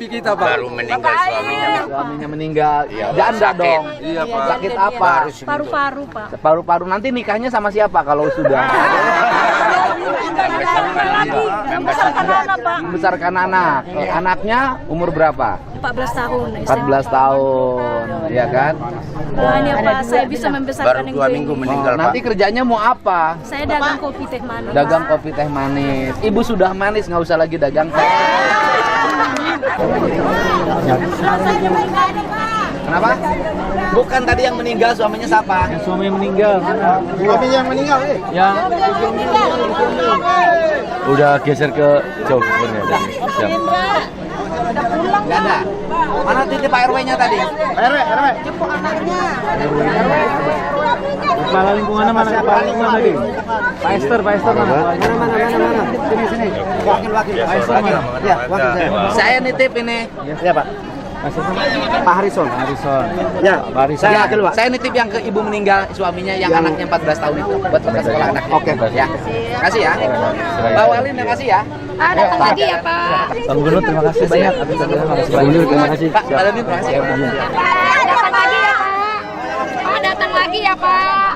di kita, Pak. Baru meninggal suaminya. Suaminya meninggal. Iya, Janda sakit. dong. Iya, Pak. Sakit apa? Paru-paru, Pak. Paru-paru. Nanti nikahnya sama siapa kalau sudah? Membesarkan anak, Pak. Membesarkan anak. Anaknya umur berapa? 14 tahun. 14 tahun, ya kan? Doanya, Pak, saya bisa membesarkan Baru 2 minggu meninggal, Pak. Nanti kerjanya mau apa? Saya dagang kopi teh manis. Dagang kopi teh manis. Ibu sudah manis, nggak usah lagi dagang teh. Kenapa? Bukan tadi yang meninggal, suaminya siapa? Suami meninggal. Suami yang meninggal, Yang udah geser ke jauh sebenarnya. Nggak ada. Mana titik Pak RW-nya tadi? RW. Kepala lingkungannya mana? Kepala lingkungan tadi. Pak Esther mana? Sini. Wakil. Pak Esther mana? Ya, wakil saya. Saya nitip ini. Ya, Pak. Pak Harrison. Ya, saya wakil, Pak. Saya nitip yang ke ibu meninggal suaminya yang anaknya 14 tahun itu buat ke sekolah anaknya. Oke. Ya. Kasih ya. Pak Wali, terima kasih ya. Datang lagi ya, Pak. Bang Gubernur terima kasih banyak. Terima kasih. Pak Balemi, terima kasih. Datang lagi ya, Pak. Datang lagi ya, Pak.